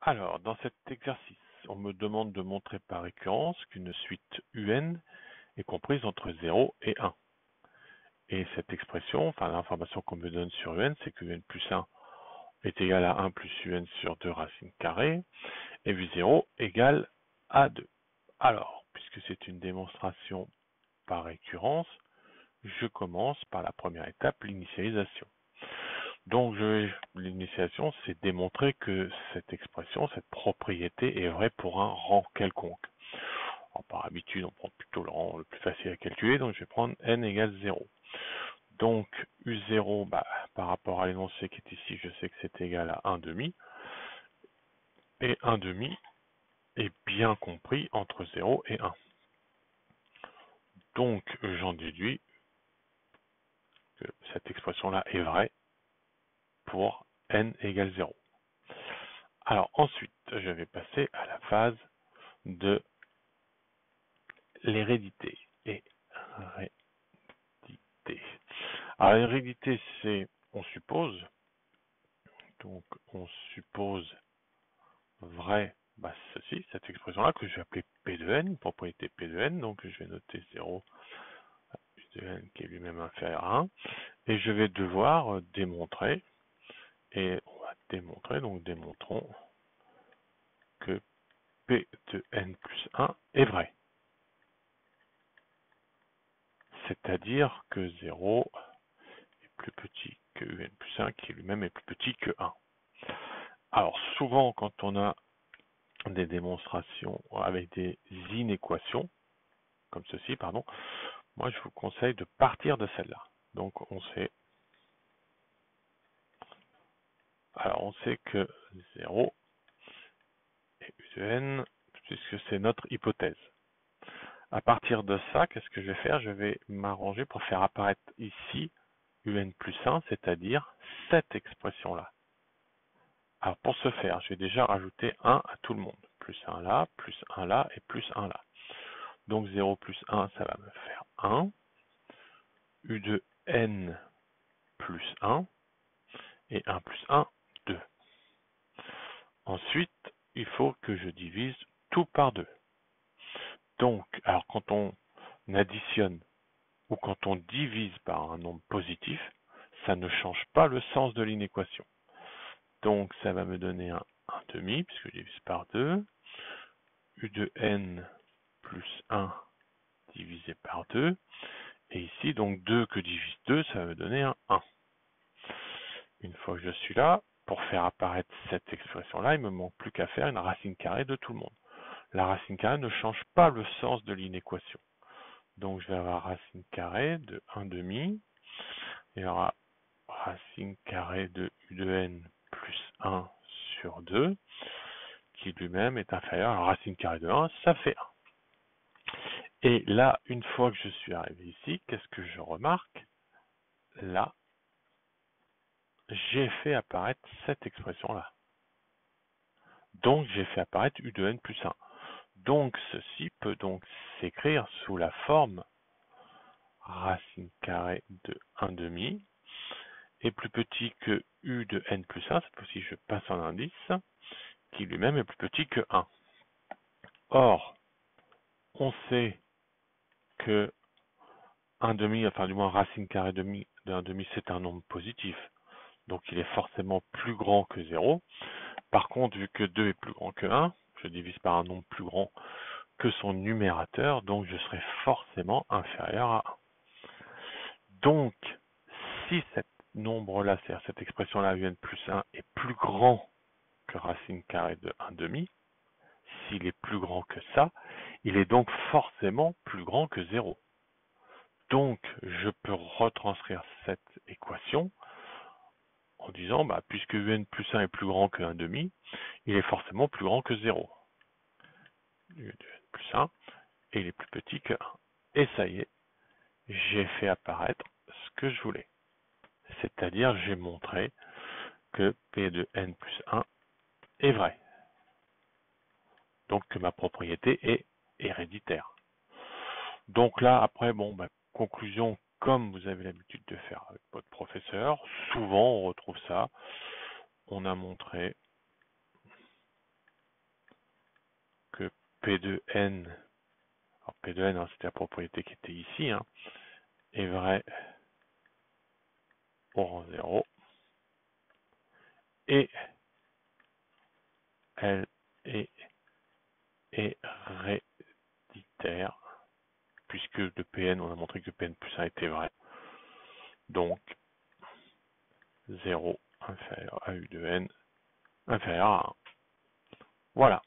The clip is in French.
Alors, dans cet exercice, on me demande de montrer par récurrence qu'une suite UN est comprise entre 0 et 1. Et cette expression, enfin l'information qu'on me donne sur UN, c'est que UN plus 1 est égal à 1 plus UN sur 2 racines carrées, et U0 égale à 2. Alors, puisque c'est une démonstration par récurrence, je commence par la première étape, l'initialisation. Donc l'initialisation, c'est démontrer que cette expression, cette propriété est vraie pour un rang quelconque. Alors, par habitude, on prend plutôt le rang le plus facile à calculer, donc je vais prendre n égale 0. Donc U0, par rapport à l'énoncé qui est ici, je sais que c'est égal à 1 demi, et 1 demi est bien compris entre 0 et 1. Donc j'en déduis que cette expression-là est vraie pour n égale 0. Alors ensuite, je vais passer à la phase de l'hérédité. Alors l'hérédité, c'est on suppose, donc on suppose vrai, ceci, cette expression-là que je vais appeler P de n, propriété P de n, donc je vais noter 0 de n qui est lui-même inférieur à 1, et je vais devoir démontrer, et on va démontrer, donc démontrons que P de n plus 1 est vrai. C'est-à-dire que 0 est plus petit que un plus 1, qui lui-même est plus petit que 1. Alors souvent, quand on a des démonstrations avec des inéquations, comme ceci, pardon, moi je vous conseille de partir de celle-là. Donc on sait que 0 est U de n, puisque c'est notre hypothèse. À partir de ça, qu'est-ce que je vais faire? Je vais m'arranger pour faire apparaître ici UN plus 1, c'est-à-dire cette expression-là. Alors pour ce faire, je vais déjà rajouter 1 à tout le monde. Plus 1 là, plus 1 là et plus 1 là. Donc 0 plus 1, ça va me faire 1. U de n plus 1. Et 1 plus 1, 2. Ensuite, il faut que je divise tout par 2. Donc, alors quand on additionne ou quand on divise par un nombre positif, ça ne change pas le sens de l'inéquation. Donc ça va me donner un 1 demi, puisque je divise par 2. U de n plus 1 divisé par 2. Et ici, donc 2 que divise 2, ça va me donner un 1. Une fois que je suis là, pour faire apparaître cette expression-là, il ne me manque plus qu'à faire une racine carrée de tout le monde. La racine carrée ne change pas le sens de l'inéquation. Donc je vais avoir racine carrée de 1 demi. Il y aura racine carrée de U de n plus 1 sur 2, qui lui-même est inférieur à la racine carrée de 1, ça fait 1. Et là, une fois que je suis arrivé ici, qu'est-ce que je remarque? Là, j'ai fait apparaître cette expression-là. Donc j'ai fait apparaître U de n plus 1. Donc ceci peut donc s'écrire sous la forme racine carrée de 1 demi est plus petit que U de n plus 1, cette fois-ci je passe en indice, qui lui-même est plus petit que 1. Or, on sait que 1 demi, enfin du moins racine carrée de 1 demi, c'est un nombre positif, donc il est forcément plus grand que 0. Par contre, vu que 2 est plus grand que 1, je divise par un nombre plus grand que son numérateur, donc je serai forcément inférieur à 1. Donc, si cet nombre-là, c'est-à-dire cette expression-là, UN plus 1, est plus grand que racine carrée de 1 demi, s'il est plus grand que ça, il est donc forcément plus grand que 0. Donc, je peux retranscrire cette équation en disant, puisque UN plus 1 est plus grand que 1 demi, il est forcément plus grand que 0. UN plus 1, et il est plus petit que 1. Et ça y est, j'ai fait apparaître ce que je voulais. C'est-à-dire, j'ai montré que P de n plus 1 est vrai. Donc que ma propriété est héréditaire. Donc là, après, conclusion, comme vous avez l'habitude de faire avec votre professeur, souvent on retrouve ça. On a montré P de n, alors P de n, hein, c'était la propriété qui était ici, hein, est vrai au rang 0, et elle est héréditaire, puisque de Pn, on a montré que Pn plus 1 était vrai. Donc, 0 inférieur à U de n inférieur à 1. Voilà.